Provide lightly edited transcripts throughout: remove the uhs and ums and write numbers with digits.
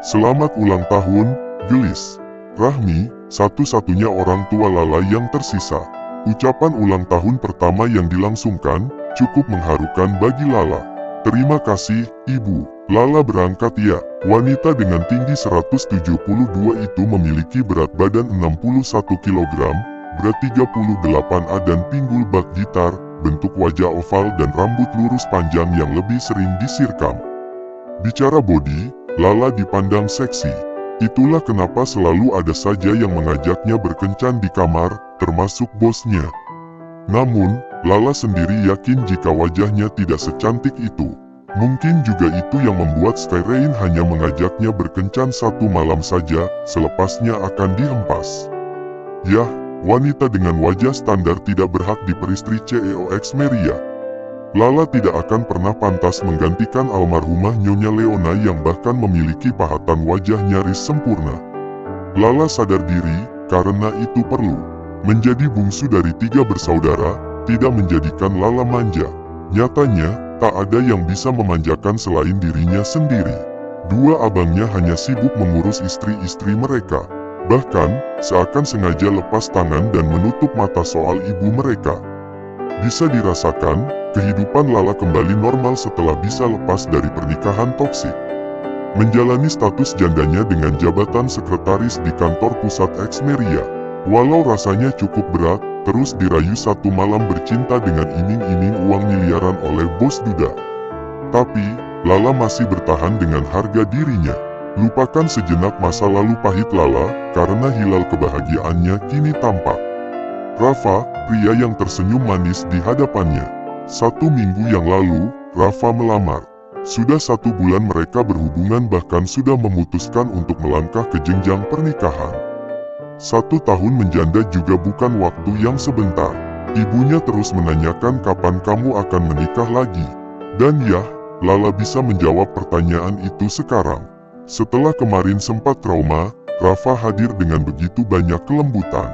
Selamat ulang tahun, Gelis. Rahmi, satu-satunya orang tua Lala yang tersisa. Ucapan ulang tahun pertama yang dilangsungkan, cukup mengharukan bagi Lala. Terima kasih, Ibu. Lala berangkat ya. Wanita dengan tinggi 172 itu memiliki berat badan 61 kg, berat 38 dan pinggul bak gitar, bentuk wajah oval dan rambut lurus panjang yang lebih sering disirkam. Bicara body, Lala dipandang seksi. Itulah kenapa selalu ada saja yang mengajaknya berkencan di kamar, termasuk bosnya. Namun, Lala sendiri yakin jika wajahnya tidak secantik itu. Mungkin juga itu yang membuat Skyrain hanya mengajaknya berkencan satu malam saja, selepasnya akan dihempas. Yah, wanita dengan wajah standar tidak berhak diperistri CEO Xmeria. Lala tidak akan pernah pantas menggantikan almarhumah Nyonya Leona yang bahkan memiliki pahatan wajah nyaris sempurna. Lala sadar diri, karena itu perlu. Menjadi bungsu dari 3 bersaudara, tidak menjadikan Lala manja. Nyatanya, tak ada yang bisa memanjakan selain dirinya sendiri. 2 abangnya hanya sibuk mengurus istri-istri mereka. Bahkan, seakan sengaja lepas tangan dan menutup mata soal ibu mereka. Bisa dirasakan, kehidupan Lala kembali normal setelah bisa lepas dari pernikahan toksik. Menjalani status jandanya dengan jabatan sekretaris di kantor pusat Xmeria. Walau rasanya cukup berat, terus dirayu satu malam bercinta dengan iming-iming uang miliaran oleh bos duda. Tapi, Lala masih bertahan dengan harga dirinya. Lupakan sejenak masa lalu pahit Lala, karena hilal kebahagiaannya kini tampak. Rafa, pria yang tersenyum manis di hadapannya. 1 minggu yang lalu, Rafa melamar. Sudah 1 bulan mereka berhubungan bahkan sudah memutuskan untuk melangkah ke jenjang pernikahan. 1 tahun menjanda juga bukan waktu yang sebentar. Ibunya terus menanyakan kapan kamu akan menikah lagi. Dan ya, Lala bisa menjawab pertanyaan itu sekarang. Setelah kemarin sempat trauma, Rafa hadir dengan begitu banyak kelembutan.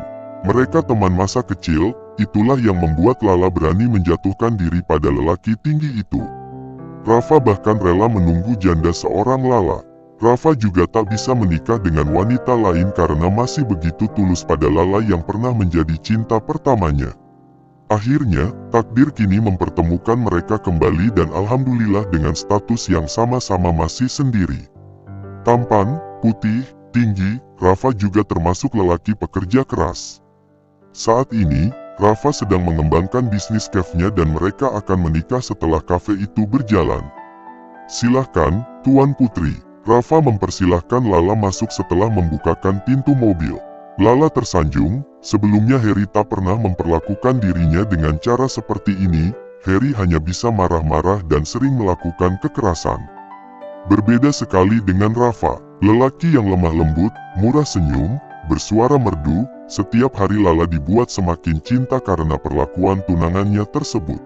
Mereka teman masa kecil, itulah yang membuat Lala berani menjatuhkan diri pada lelaki tinggi itu. Rafa bahkan rela menunggu janda seorang Lala. Rafa juga tak bisa menikah dengan wanita lain karena masih begitu tulus pada Lala yang pernah menjadi cinta pertamanya. Akhirnya, takdir kini mempertemukan mereka kembali dan alhamdulillah dengan status yang sama-sama masih sendiri. Tampan, putih, tinggi, Rafa juga termasuk lelaki pekerja keras. Saat ini, Rafa sedang mengembangkan bisnis cafe-nya dan mereka akan menikah setelah kafe itu berjalan. Silahkan, Tuan Putri. Rafa mempersilahkan Lala masuk setelah membukakan pintu mobil. Lala tersanjung, sebelumnya Harry tak pernah memperlakukan dirinya dengan cara seperti ini. Harry hanya bisa marah-marah dan sering melakukan kekerasan. Berbeda sekali dengan Rafa, lelaki yang lemah lembut, murah senyum, bersuara merdu. Setiap hari Lala dibuat semakin cinta karena perlakuan tunangannya tersebut.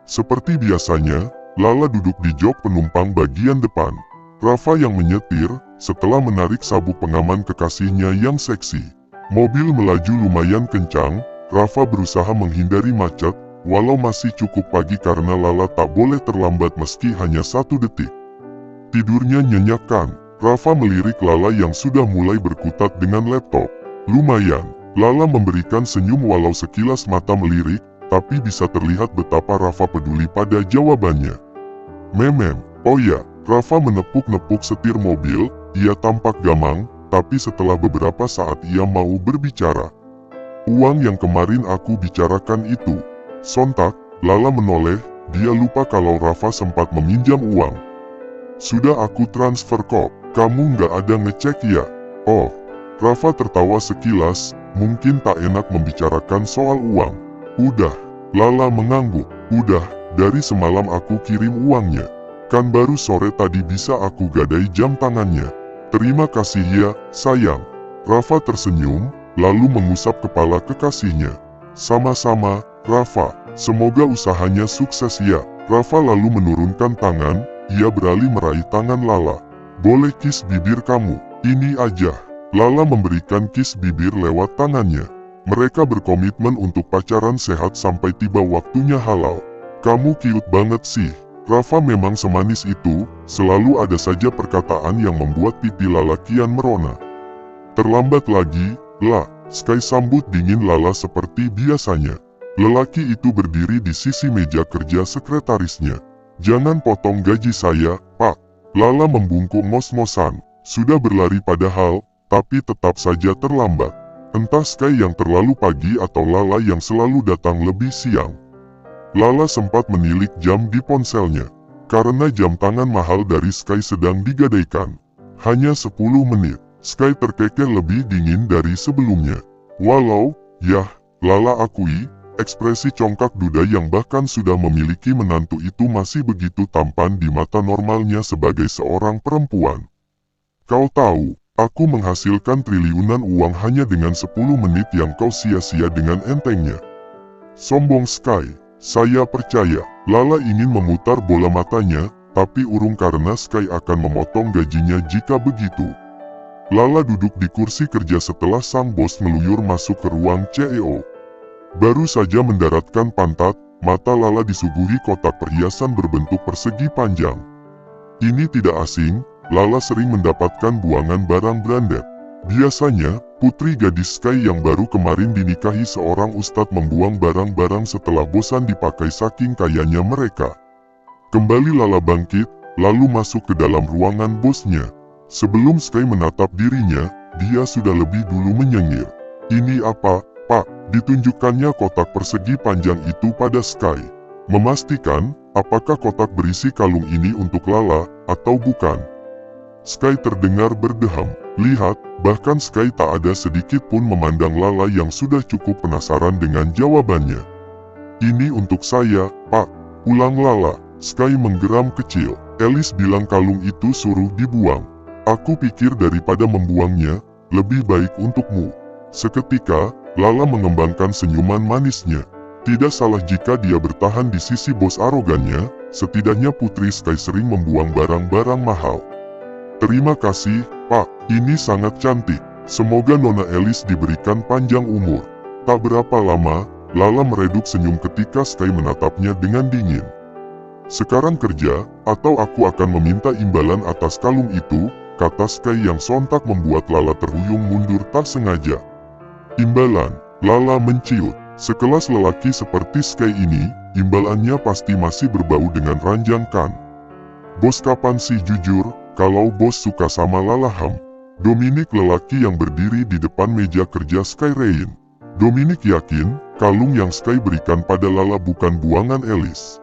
Seperti biasanya, Lala duduk di jok penumpang bagian depan. Rafa yang menyetir, setelah menarik sabuk pengaman kekasihnya yang seksi. Mobil melaju lumayan kencang, Rafa berusaha menghindari macet, walau masih cukup pagi karena Lala tak boleh terlambat meski hanya 1 detik. Tidurnya nyenyak. Rafa melirik Lala yang sudah mulai berkutat dengan laptop. Lumayan, Lala memberikan senyum walau sekilas mata melirik, tapi bisa terlihat betapa Rafa peduli pada jawabannya. Memem, oh ya, Rafa menepuk-nepuk setir mobil, ia tampak gamang, tapi setelah beberapa saat ia mau berbicara. Uang yang kemarin aku bicarakan itu. Sontak, Lala menoleh, dia lupa kalau Rafa sempat meminjam uang. Sudah aku transfer kok, kamu nggak ada ngecek ya? Oh. Rafa tertawa sekilas, mungkin tak enak membicarakan soal uang. Udah, Lala mengangguk. Udah, dari semalam aku kirim uangnya. Kan baru sore tadi bisa aku gadai jam tangannya. Terima kasih ya, sayang. Rafa tersenyum, lalu mengusap kepala kekasihnya. Sama-sama, Rafa. Semoga usahanya sukses ya. Rafa lalu menurunkan tangan, ia beralih meraih tangan Lala. Boleh kiss bibir kamu, ini aja. Lala memberikan kiss bibir lewat tangannya. Mereka berkomitmen untuk pacaran sehat sampai tiba waktunya halal. Kamu cute banget sih. Rafa memang semanis itu, selalu ada saja perkataan yang membuat pipi Lala kian merona. Terlambat lagi, lah, Sky sambut dingin Lala seperti biasanya. Lelaki itu berdiri di sisi meja kerja sekretarisnya. Jangan potong gaji saya, Pak. Lala membungkuk ngos-ngosan. Sudah berlari padahal, tapi tetap saja terlambat. Entah Sky yang terlalu pagi atau Lala yang selalu datang lebih siang. Lala sempat menilik jam di ponselnya. Karena jam tangan mahal dari Sky sedang digadaikan. Hanya 10 menit, Sky terkekeh lebih dingin dari sebelumnya. Walau, yah, Lala akui, ekspresi congkak duda yang bahkan sudah memiliki menantu itu masih begitu tampan di mata normalnya sebagai seorang perempuan. Kau tahu, aku menghasilkan triliunan uang hanya dengan 10 menit yang kau sia-sia dengan entengnya. Sombong Sky, saya percaya. Lala ingin memutar bola matanya, tapi urung karena Sky akan memotong gajinya jika begitu. Lala duduk di kursi kerja setelah sang bos meluyur masuk ke ruang CEO. Baru saja mendaratkan pantat, mata Lala disuguhi kotak perhiasan berbentuk persegi panjang. Ini tidak asing, Lala sering mendapatkan buangan barang branded. Biasanya, putri gadis Sky yang baru kemarin dinikahi seorang ustadz membuang barang-barang setelah bosan dipakai saking kayanya mereka. Kembali Lala bangkit, lalu masuk ke dalam ruangan bosnya. Sebelum Sky menatap dirinya, dia sudah lebih dulu menyengir. Ini apa, Pak? Ditunjukkannya kotak persegi panjang itu pada Sky. Memastikan, apakah kotak berisi kalung ini untuk Lala, atau bukan? Sky terdengar berdeham. Lihat, bahkan Sky tak ada sedikit pun memandang Lala yang sudah cukup penasaran dengan jawabannya. Ini untuk saya, Pak. Ulang Lala. Sky menggeram kecil. Alice bilang kalung itu suruh dibuang. Aku pikir daripada membuangnya, lebih baik untukmu. Seketika, Lala mengembangkan senyuman manisnya. Tidak salah jika dia bertahan di sisi bos arogannya, setidaknya putri Sky sering membuang barang-barang mahal. Terima kasih, Pak. Ini sangat cantik. Semoga Nona Alice diberikan panjang umur. Tak berapa lama, Lala meredup senyum ketika Sky menatapnya dengan dingin. Sekarang kerja, atau aku akan meminta imbalan atas kalung itu, kata Sky yang sontak membuat Lala terhuyung mundur tak sengaja. Imbalan, Lala menciut. Sekelas lelaki seperti Sky ini, imbalannya pasti masih berbau dengan ranjang kan. Bos kapan sih jujur, kalau bos suka sama Lala ham? Dominic lelaki yang berdiri di depan meja kerja Sky Rain. Dominic yakin, kalung yang Sky berikan pada Lala bukan buangan Alice.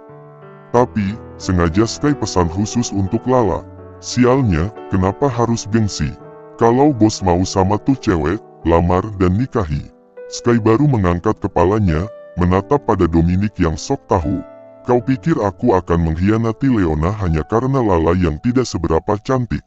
Tapi, sengaja Sky pesan khusus untuk Lala. Sialnya, kenapa harus gengsi? Kalau bos mau sama tuh cewek, lamar dan nikahi. Sky baru mengangkat kepalanya, menatap pada Dominic yang sok tahu. Kau pikir aku akan mengkhianati Leona hanya karena Lala yang tidak seberapa cantik?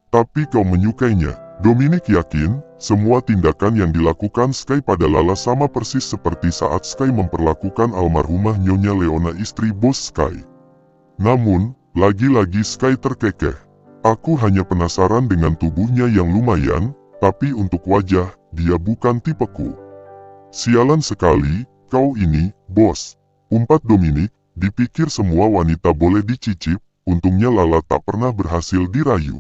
Tapi kau menyukainya. Dominic yakin, semua tindakan yang dilakukan Sky pada Lala sama persis seperti saat Sky memperlakukan almarhumah Nyonya Leona istri bos Sky. Namun, lagi-lagi Sky terkekeh. Aku hanya penasaran dengan tubuhnya yang lumayan, tapi untuk wajah, dia bukan tipeku. Sialan sekali, kau ini, bos. Umpat Dominic, dipikir semua wanita boleh dicicip, untungnya Lala tak pernah berhasil dirayu.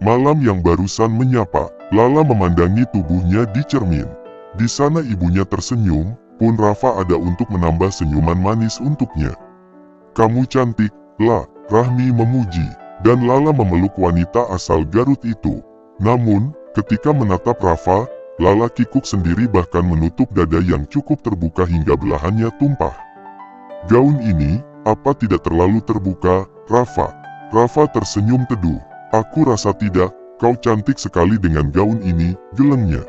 Malam yang barusan menyapa, Lala memandangi tubuhnya di cermin. Di sana ibunya tersenyum, pun Rafa ada untuk menambah senyuman manis untuknya. Kamu cantik, La, Rahmi memuji, dan Lala memeluk wanita asal Garut itu. Namun, ketika menatap Rafa, Lala kikuk sendiri bahkan menutup dada yang cukup terbuka hingga belahannya tumpah. Gaun ini, apa tidak terlalu terbuka, Rafa? Rafa tersenyum teduh. Aku rasa tidak, kau cantik sekali dengan gaun ini, gelengnya.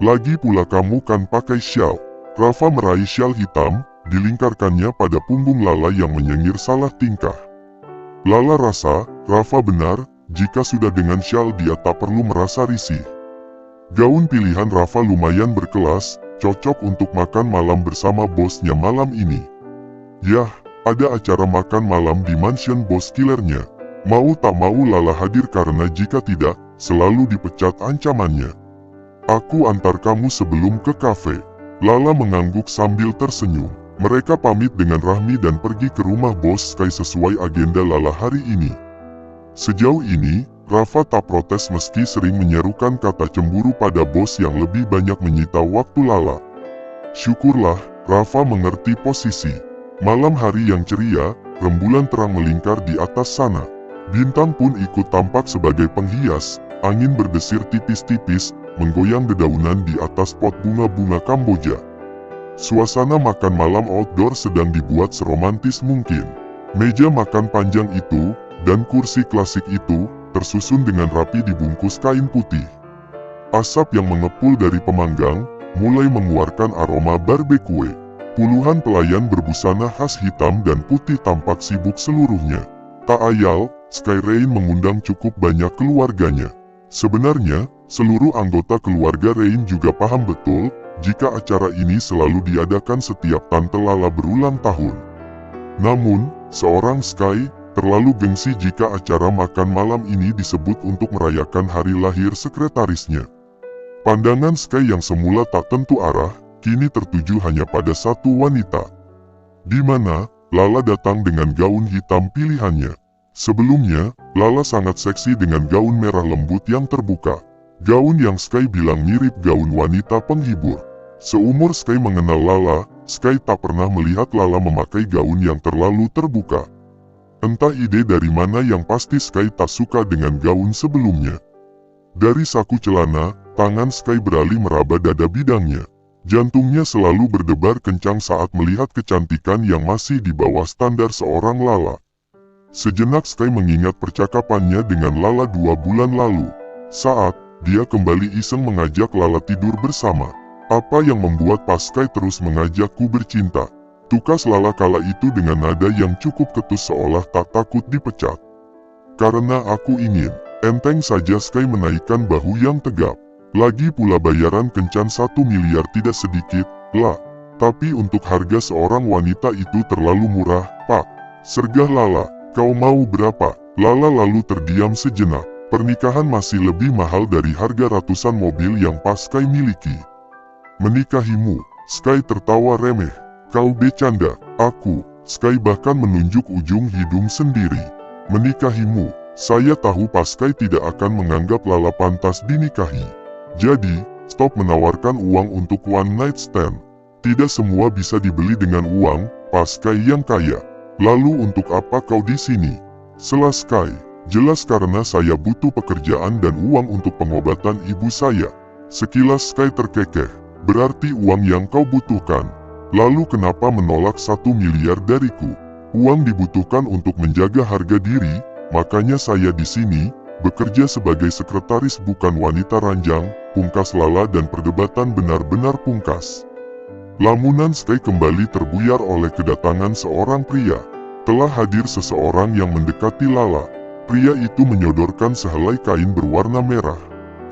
Lagi pula kamu kan pakai syal. Rafa meraih syal hitam, dilingkarkannya pada punggung Lala yang menyengir salah tingkah. Lala rasa, Rafa benar, jika sudah dengan syal dia tak perlu merasa risih. Gaun pilihan Rafa lumayan berkelas, cocok untuk makan malam bersama bosnya malam ini. Yah, ada acara makan malam di mansion bos killernya. Mau tak mau Lala hadir karena jika tidak, selalu dipecat ancamannya. Aku antar kamu sebelum ke kafe. Lala mengangguk sambil tersenyum. Mereka pamit dengan Rahmi dan pergi ke rumah bos Sky sesuai agenda Lala hari ini. Sejauh ini, Rafa tak protes meski sering menyerukan kata cemburu pada bos yang lebih banyak menyita waktu Lala. Syukurlah, Rafa mengerti posisi. Malam hari yang ceria, rembulan terang melingkar di atas sana. Bintang pun ikut tampak sebagai penghias, angin berdesir tipis-tipis, menggoyang dedaunan di atas pot bunga-bunga Kamboja. Suasana makan malam outdoor sedang dibuat seromantis mungkin. Meja makan panjang itu, dan kursi klasik itu, tersusun dengan rapi dibungkus kain putih. Asap yang mengepul dari pemanggang, mulai mengeluarkan aroma barbecue. Puluhan pelayan berbusana khas hitam dan putih tampak sibuk seluruhnya. Tak ayal, Sky Rain mengundang cukup banyak keluarganya. Sebenarnya, seluruh anggota keluarga Rain juga paham betul, jika acara ini selalu diadakan setiap Tante Lala berulang tahun. Namun, seorang Sky terlalu gengsi jika acara makan malam ini disebut untuk merayakan hari lahir sekretarisnya. Pandangan Sky yang semula tak tentu arah, kini tertuju hanya pada satu wanita. Di mana, Lala datang dengan gaun hitam pilihannya. Sebelumnya, Lala sangat seksi dengan gaun merah lembut yang terbuka. Gaun yang Sky bilang mirip gaun wanita penghibur. Seumur Sky mengenal Lala, Sky tak pernah melihat Lala memakai gaun yang terlalu terbuka. Entah ide dari mana yang pasti Sky tak suka dengan gaun sebelumnya. Dari saku celana, tangan Sky beralih meraba dada bidangnya. Jantungnya selalu berdebar kencang saat melihat kecantikan yang masih di bawah standar seorang Lala. Sejenak Sky mengingat percakapannya dengan Lala 2 bulan lalu. Saat dia kembali iseng mengajak Lala tidur bersama. Apa yang membuat pas Sky terus mengajakku bercinta? Tukas Lala kala itu dengan nada yang cukup ketus seolah tak takut dipecat. Karena aku ingin, enteng saja Sky menaikkan bahu yang tegap. Lagi pula bayaran kencan 1 miliar tidak sedikit, lah. Tapi untuk harga seorang wanita itu terlalu murah, Pak. Sergah Lala, kau mau berapa? Lala lalu terdiam sejenak. Pernikahan masih lebih mahal dari harga ratusan mobil yang pas Sky miliki. Menikahimu, Sky tertawa remeh. Kau bercanda, aku, Sky bahkan menunjuk ujung hidung sendiri. Menikahimu, saya tahu pas Sky tidak akan menganggap Lala pantas dinikahi. Jadi, stop menawarkan uang untuk one night stand. Tidak semua bisa dibeli dengan uang, pas Sky yang kaya. Lalu untuk apa kau di sini? Sela Sky, jelas karena saya butuh pekerjaan dan uang untuk pengobatan ibu saya. Sekilas Sky terkekeh, berarti uang yang kau butuhkan. Lalu kenapa menolak 1 miliar dariku? Uang dibutuhkan untuk menjaga harga diri, makanya saya di sini, bekerja sebagai sekretaris bukan wanita ranjang, pungkas Lala dan perdebatan benar-benar pungkas. Lamunan Sky kembali terbuyar oleh kedatangan seorang pria. Telah hadir seseorang yang mendekati Lala. Pria itu menyodorkan sehelai kain berwarna merah.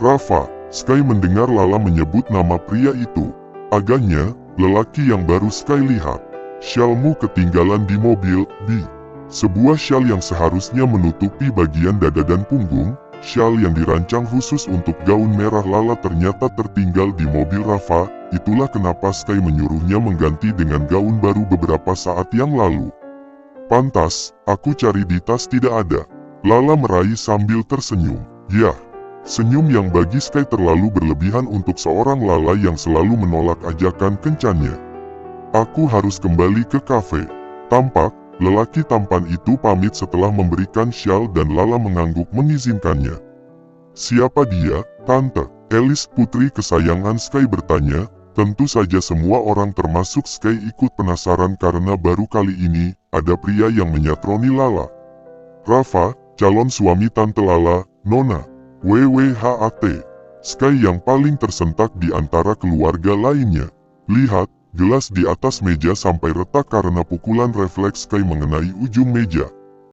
Rafa, Sky mendengar Lala menyebut nama pria itu. Agaknya, lelaki yang baru Sky lihat. Syalmu ketinggalan di mobil, Bi. Sebuah syal yang seharusnya menutupi bagian dada dan punggung, syal yang dirancang khusus untuk gaun merah Lala ternyata tertinggal di mobil Rafa. Itulah kenapa Sky menyuruhnya mengganti dengan gaun baru beberapa saat yang lalu. Pantas, aku cari di tas tidak ada. Lala meraih sambil tersenyum. Yah. Senyum yang bagi Sky terlalu berlebihan untuk seorang Lala yang selalu menolak ajakan kencannya. Aku harus kembali ke kafe. Tampak, lelaki tampan itu pamit setelah memberikan syal dan Lala mengangguk mengizinkannya. Siapa dia, Tante? Alice, putri kesayangan Sky bertanya. Tentu saja semua orang termasuk Sky ikut penasaran karena baru kali ini, ada pria yang menyatroni Lala. Rafa, calon suami Tante Lala, Nona. WWHAT. Sky yang paling tersentak di antara keluarga lainnya. Lihat, gelas di atas meja sampai retak karena pukulan refleks Sky mengenai ujung meja.